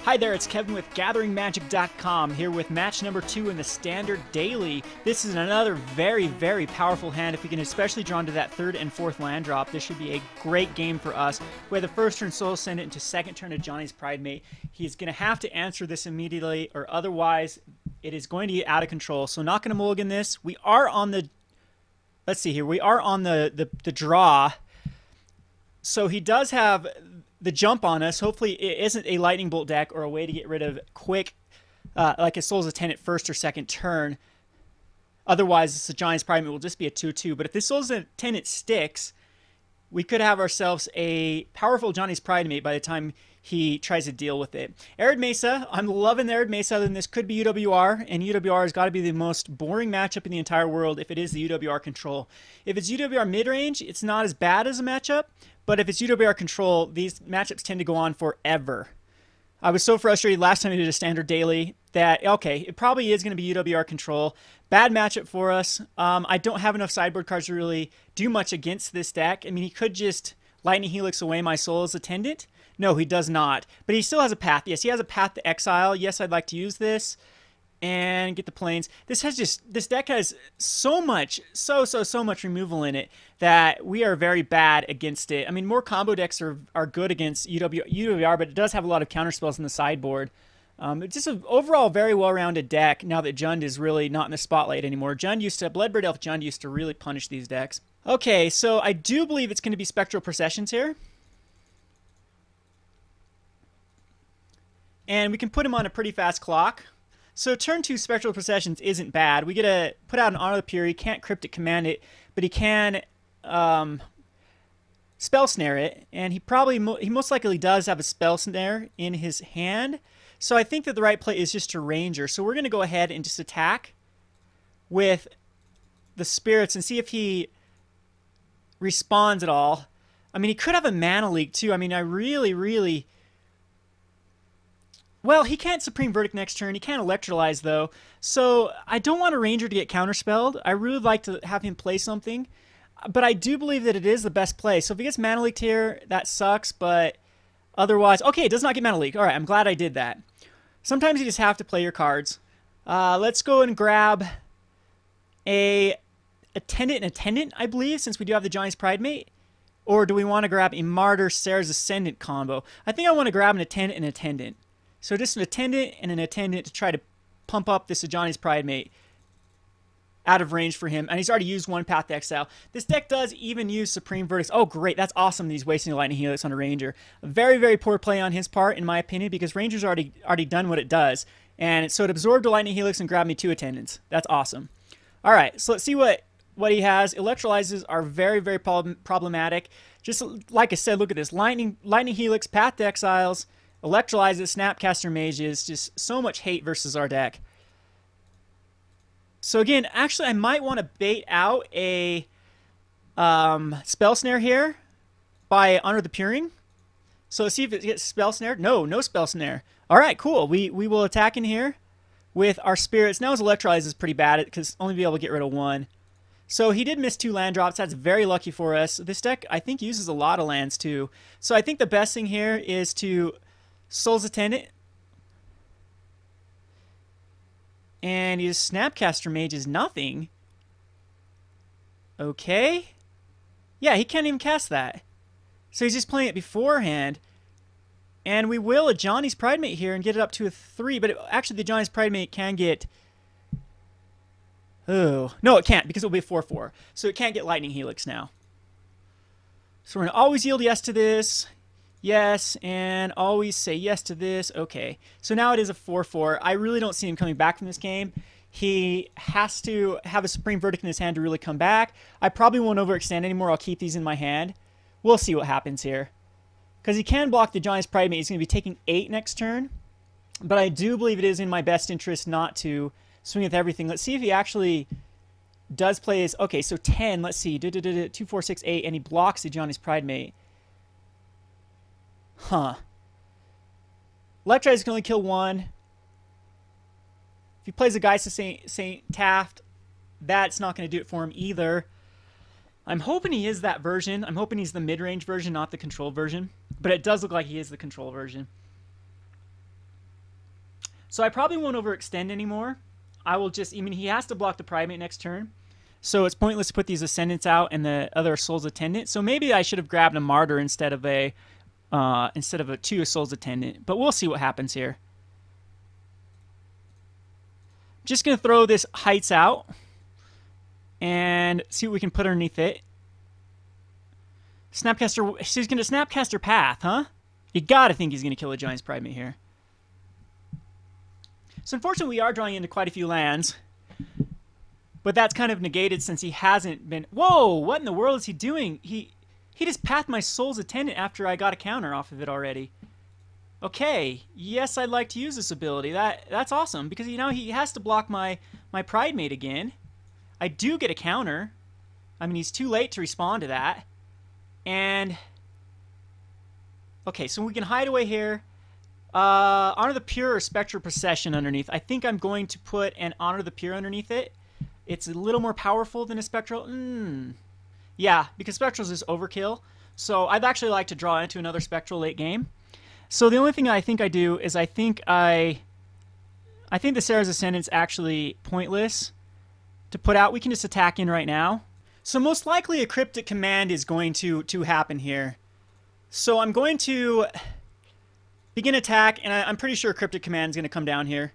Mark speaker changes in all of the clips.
Speaker 1: Hi there, it's Kevin with GatheringMagic.com here with match number 2 in the Standard Daily. This is another very, very powerful hand. If we can especially draw into that 3rd and 4th land drop, this should be a great game for us. We have the first turn Soul Ascendant into second turn Ajani's Pridemate. He's going to have to answer this immediately or otherwise it is going to get out of control. So not going to mulligan this. We are on the, let's see here, we are on the draw. So he does have the jump on us. Hopefully it isn't a lightning bolt deck or a way to get rid of quick, like a Soul's Attendant first or second turn. Otherwise, this Ajani's Pridemate will just be a 2-2. But if this Soul's Attendant sticks, we could have ourselves a powerful Ajani's Pridemate by the time he tries to deal with it. Arid Mesa, I'm loving the Arid Mesa, then this could be UWR, and UWR has got to be the most boring matchup in the entire world if it is the UWR control. If it's UWR mid-range, it's not as bad as a matchup, but if it's UWR control, these matchups tend to go on forever. I was so frustrated last time I did a Standard Daily that, okay, it probably is going to be UWR control. Bad matchup for us. I don't have enough sideboard cards to really do much against this deck. I mean, he could just Lightning Helix away my Soul's Attendant. No, he does not. But he still has a path. Yes, he has a path to Exile. Yes, I'd like to use this and get the planes. This deck has so much, so much removal in it that we are very bad against it. I mean, more combo decks are good against UWR, but it does have a lot of counterspells in the sideboard. It's just an overall very well-rounded deck now that Jund is really not in the spotlight anymore. Bloodbraid Elf Jund used to really punish these decks. Okay, so I do believe it's going to be Spectral Processions here. And we can put him on a pretty fast clock. So turn 2 Spectral Processions isn't bad. We get to put out an Honor of the Pure. He can't Cryptic Command it, but he can Spell Snare it. And he most likely does have a Spell Snare in his hand. So I think that the right play is just to Ranger. So we're going to go ahead and just attack with the Spirits and see if he responds at all. I mean, he could have a Mana Leak too. I mean, I really... Well, he can't Supreme Verdict next turn. He can't Electrolyze, though. So I don't want a Ranger to get counterspelled. I really would like to have him play something. But I do believe that it is the best play. So if he gets Mana Leaked here, that sucks. But otherwise... Okay, it does not get Mana Leaked. All right, I'm glad I did that. Sometimes you just have to play your cards. Let's go and grab a Attendant, I believe, since we do have the Ajani's Pridemate. Or do we want to grab a Martyr Serra Ascendant combo? I think I want to grab an Attendant and Attendant. So just an Attendant and an Attendant to try to pump up this Ajani's Pridemate out of range for him. And he's already used one Path to Exile. This deck does even use Supreme Verdicts. Oh, great. That's awesome that he's wasting a Lightning Helix on a Ranger. A very, very poor play on his part, in my opinion, because Ranger's already done what it does. And so it absorbed a Lightning Helix and grabbed me 2 Attendants. That's awesome. All right, so let's see what he has. Electrolyzes are very, very problematic. Just like I said, look at this. Lightning Helix, Path to Exiles, Electrolyzes, Snapcaster Mages, just so much hate versus our deck. So again, actually I might want to bait out a Spell Snare here by Honor the Puring. So let's see if it gets Spell Snared. No Spell Snare. Alright, cool. We will attack in here with our Spirits. Now his Electrolyze is pretty bad because only be able to get rid of 1. So he did miss 2 land drops. That's very lucky for us. This deck, I think, uses a lot of lands too. So I think the best thing here is to Soul's Attendant. And his Snapcaster Mage is nothing. Okay. Yeah, he can't even cast that. So he's just playing it beforehand. And we will Ajani's Pridemate here and get it up to a 3. But actually, the Ajani's Pridemate can get... Oh. No, it can't because it'll be a 4-4. So it can't get Lightning Helix now. So we're going to always yield yes to this. Yes, and always say yes to this. Okay, so now it is a 4-4. I really don't see him coming back from this game. He has to have a Supreme Verdict in his hand to really come back. I probably won't overextend anymore. I'll keep these in my hand. We'll see what happens here. Because he can block the Ajani's Pridemate. He's going to be taking 8 next turn. But I do believe it is in my best interest not to swing with everything. Let's see if he actually does play his... Okay, so 10. Let's see. 2, 4, 6, 8. And he blocks the Ajani's Pridemate. Huh. Electrolyze can only kill 1. If he plays a Geist of St. Taft, that's not going to do it for him either. I'm hoping he is that version. I'm hoping he's the mid-range version, not the control version. But it does look like he is the control version. So I probably won't overextend anymore. I will just, I mean, he has to block the Pridemate next turn. So it's pointless to put these Ascendants out and the other Soul's Attendant. So maybe I should have grabbed a Martyr instead of a 2 Soul's Attendant. But we'll see what happens here. Just going to throw this Heights out and see what we can put underneath it. Snapcaster, he's going to Snapcaster Path, huh? You gotta think he's going to kill a Giant's Pridemate here. So unfortunately, we are drawing into quite a few lands. But that's kind of negated since he hasn't been... Whoa! What in the world is he doing? He just pathed my Soul's Attendant after I got a counter off of it already. Okay. Yes, I'd like to use this ability. That's awesome. Because, you know, he has to block my Pridemate again. I do get a counter. I mean, he's too late to respond to that. And... Okay, so we can hide away here. Honor the Pure or Spectral Procession underneath. I think I'm going to put an Honor the Pure underneath it. It's a little more powerful than a Spectral. Yeah, because Spectral's is overkill. So I'd actually like to draw into another Spectral late game. So the only thing I think I do is I think the Serra's Ascendant's actually pointless to put out. We can just attack in right now. So most likely a Cryptic Command is going to happen here. So I'm going to begin attack, and I'm pretty sure Cryptic Command is going to come down here.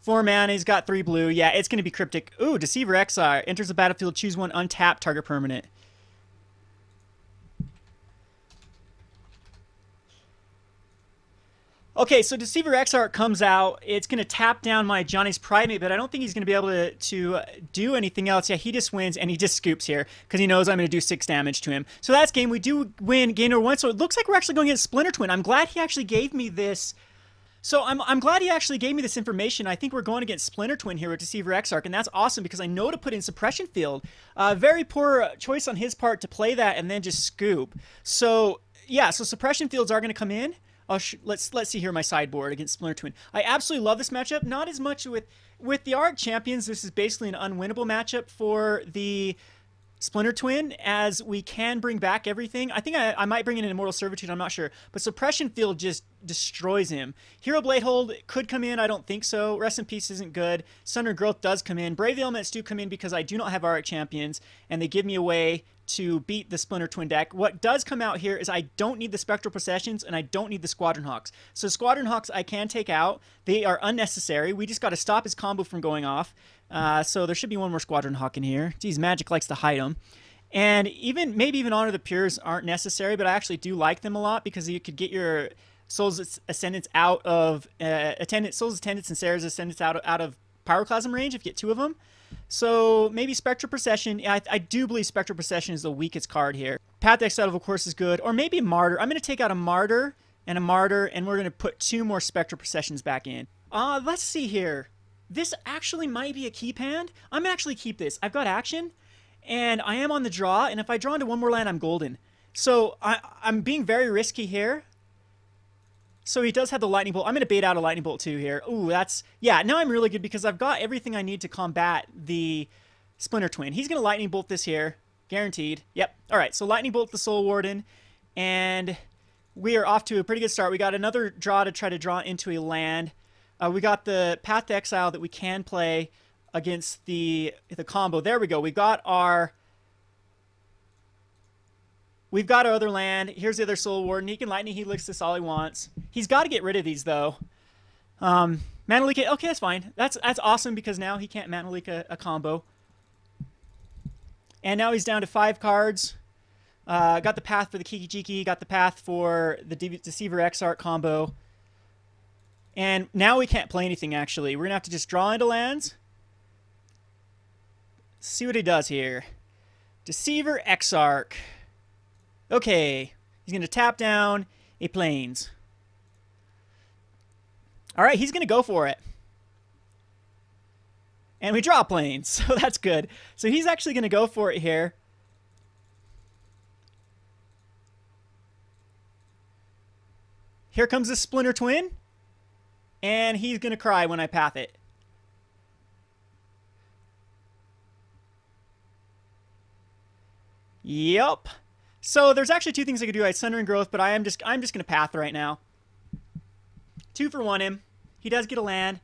Speaker 1: 4 mana, he's got 3 blue. Yeah, it's going to be Cryptic. Ooh, Deceiver Exile. Enters the battlefield, choose one, untap, target permanent. Okay, so Deceiver Exile comes out. It's going to tap down my Ajani's Pridemate, but I don't think he's going to be able to do anything else. Yeah, he just wins, and he just scoops here because he knows I'm going to do 6 damage to him. So that's game. We do win game number 1, so it looks like we're actually going against Splinter Twin. I'm glad he actually gave me this. So I'm glad he actually gave me this information. I think we're going against Splinter Twin here with Deceiver Exarch, and that's awesome because I know to put in Suppression Field. Very poor choice on his part to play that and then just scoop. So, yeah, so Suppression Fields are going to come in. Let's see here my sideboard against Splinter Twin. I absolutely love this matchup. Not as much with the Arc Champions. This is basically an unwinnable matchup for the Splinter Twin, as we can bring back everything. I think I might bring in an Immortal Servitude, I'm not sure. But Suppression Field just destroys him. Hero of Bladehold could come in, I don't think so. Rest in Peace isn't good. Sundering Growth does come in. Brave Elements do come in because I do not have Arc Champions, and they give me a way to beat the Splinter Twin deck. What does come out here is I don't need the Spectral Processions, and I don't need the Squadron Hawks. So Squadron Hawks I can take out. They are unnecessary. We just got to stop his combo from going off. So there should be one more Squadron Hawk in here. Geez, Magic likes to hide them. And maybe even Honor the Pures aren't necessary, but I actually do like them a lot because you could get your Soul's Ascendants out of Soul's Attendants and Serra's Ascendants out of Pyroclasm range if you get 2 of them. So maybe Spectral Procession. I do believe Spectral Procession is the weakest card here. Path to Exile, of course, is good. Or maybe Martyr. I'm going to take out a Martyr, and we're going to put 2 more Spectral Processions back in. Let's see here. This actually might be a keep hand. I'm going to actually keep this. I've got action, and I am on the draw, and if I draw into 1 more land, I'm golden. So I'm being very risky here. So he does have the Lightning Bolt. I'm going to bait out a Lightning Bolt too here. Ooh, yeah, now I'm really good because I've got everything I need to combat the Splinter Twin. He's going to Lightning Bolt this here. Guaranteed. Yep. All right, so Lightning Bolt the Soul Warden, and we are off to a pretty good start. We got another draw to try to draw into a land. We got the Path to Exile that we can play against the combo. There we go. We've got our other land. Here's the other Soul Warden. He can Lightning Helix this all he wants. He's got to get rid of these, though. Mana Leak, okay, that's fine. That's awesome because now he can't Mana Leak a combo. And now he's down to 5 cards. Got the path for the Kiki Jiki. Got the path for the Deceiver Exarch combo. And now we can't play anything, actually. We're going to have to just draw into lands. See what he does here. Deceiver Exarch. Okay. He's going to tap down a Plains. All right, he's going to go for it. And we draw Plains, so that's good. So he's actually going to go for it here. Here comes the Splinter Twin. And he's going to cry when I path it. Yep. So there's actually 2 things I could do. I had Sundering Growth, but I'm just going to path right now. 2 for 1 him. He does get a land.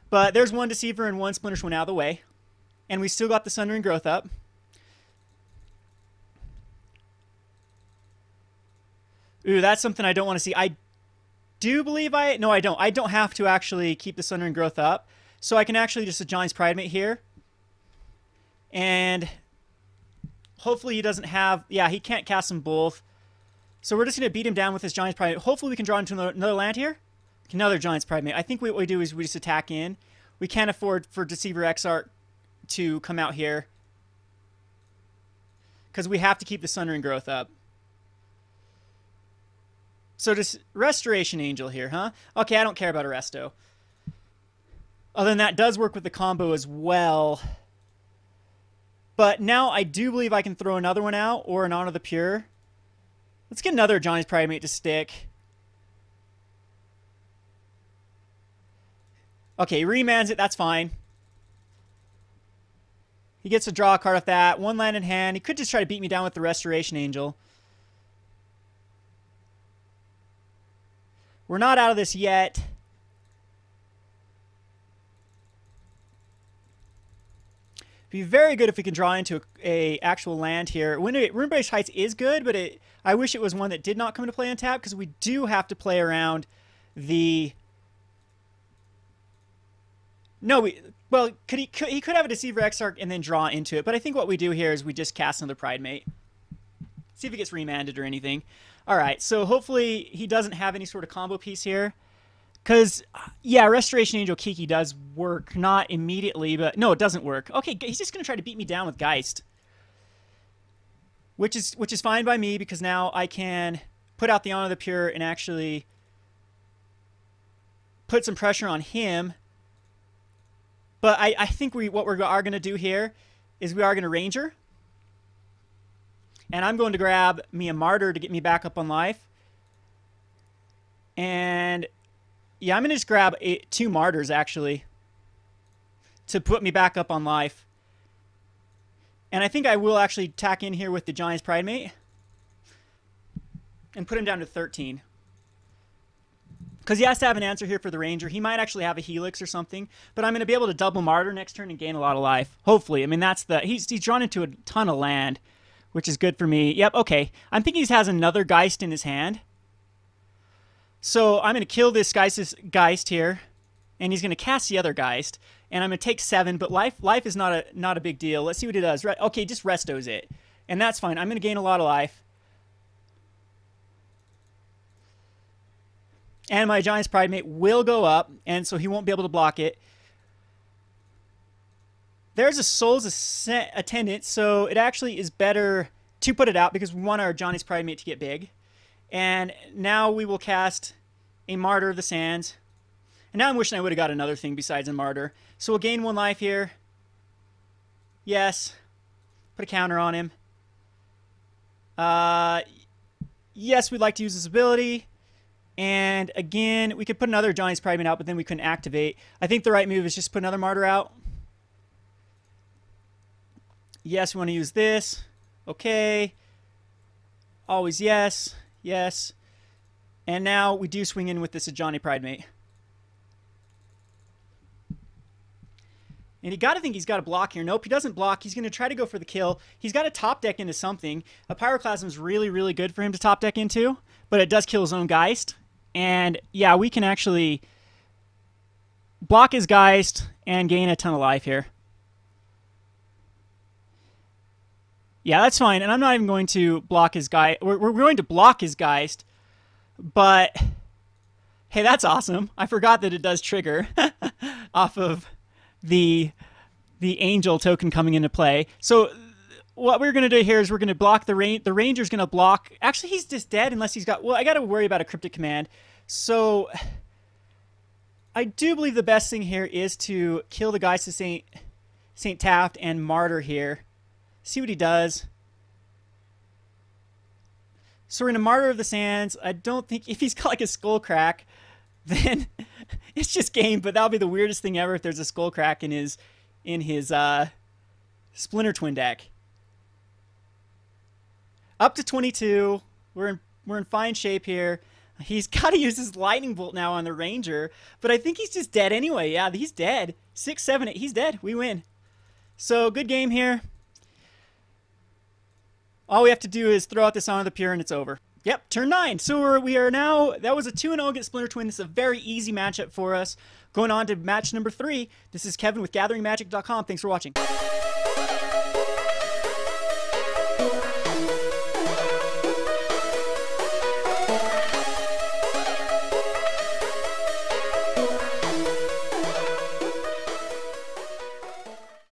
Speaker 1: But there's 1 Deceiver and 1 Splinter Twin out of the way. And we still got the Sundering Growth up. Ooh, that's something I don't want to see. I do believe no, I don't. I don't have to actually keep the Sundering Growth up. So I can actually just Ajani's Pridemate here. And hopefully he doesn't have... Yeah, he can't cast them both. So we're just going to beat him down with his Giant's Pridemate. Hopefully we can draw into another land here. Another Giant's Pridemate. I think what we do is we just attack in. We can't afford for Deceiver Exarch to come out here. Because we have to keep the Sundering Growth up. So just Restoration Angel here, huh? Okay, I don't care about a Resto. Other than that, does work with the combo as well. But now I do believe I can throw another one out or an Honor the Pure. Let's get another Johnny's Pridemate to stick. Okay, he remans it. That's fine. He gets to draw a card off that. 1 land in hand. He could just try to beat me down with the Restoration Angel. We're not out of this yet. Be very good if we can draw into a actual land here. Windbrisk Heights is good, but I wish it was one that did not come into play on tap, because we do have to play around the... No, well, he could have a Deceiver Exarch and then draw into it, but I think what we do here is we just cast another Pridemate. See if it gets remanded or anything. All right, so hopefully he doesn't have any sort of combo piece here. Because, yeah, Restoration Angel Kiki does work. Not immediately, but... No, it doesn't work. Okay, he's just going to try to beat me down with Geist. Which is fine by me, because now I can put out the Honor of the Pure and actually put some pressure on him. But I think what we are going to do here is we are going to Ranger. And I'm going to grab me a Martyr to get me back up on life. And... yeah, I'm going to just grab 2 Martyrs, actually, to put me back up on life. And I think I will actually tack in here with the Giant's Pridemate and put him down to 13. Because he has to have an answer here for the Ranger. He might actually have a Helix or something, but I'm going to be able to double Martyr next turn and gain a lot of life. Hopefully. I mean, that's the... He's drawn into a ton of land, which is good for me. Yep, okay. I'm thinking he has another Geist in his hand. So I'm going to kill this Geist here, and he's going to cast the other Geist, and I'm going to take 7, but life is not a big deal. Let's see what he does. Okay, just Restos it, and that's fine. I'm going to gain a lot of life. And my Giant's Pridemate will go up, and so he won't be able to block it. There's a Soul's Attendant, so it actually is better to put it out because we want our Giant's Pridemate to get big. And now we will cast a Martyr of the Sands. And now I'm wishing I would have got another thing besides a Martyr. So we'll gain 1 life here. Yes. Put a counter on him. Yes, we'd like to use this ability. And again, we could put another Giant's Pridemate out, but then we couldn't activate. I think the right move is just put another Martyr out. Yes, we want to use this. Okay. Always yes. Yes. And now we do swing in with this Ajani Pridemate. And you got to think he's got a block here. Nope, he doesn't block. He's going to try to go for the kill. He's got to top deck into something. A Pyroclasm is really, really good for him to top deck into, but it does kill his own Geist. And yeah, we can actually block his Geist and gain a ton of life here. Yeah, that's fine. And I'm not even going to block his Geist. We're going to block his Geist. But, hey, that's awesome. I forgot that it does trigger off of the Angel token coming into play. So what we're going to do here is we're going to block the Ranger's going to block. Actually, he's just dead unless he's got... Well, I got to worry about a Cryptic Command. So I do believe the best thing here is to kill the Geist of St. Taft and Martyr here. See what he does. So we're going to Martyr of the Sands. I don't think... If he's got like a Skull Crack, then it's just game. But that'll be the weirdest thing ever if there's a Skull Crack in his Splinter Twin deck. Up to 22. We're in fine shape here. He's got to use his Lightning Bolt now on the Ranger, but I think he's just dead anyway. Yeah, he's dead. 6, 7, 8. He's dead. We win. So, good game here. All we have to do is throw out this Honor the Pure and it's over. Yep, turn 9. So we are now, that was a 2-0 against Splinter Twin. This is a very easy matchup for us. Going on to match number 3. This is Kevin with GatheringMagic.com. Thanks for watching.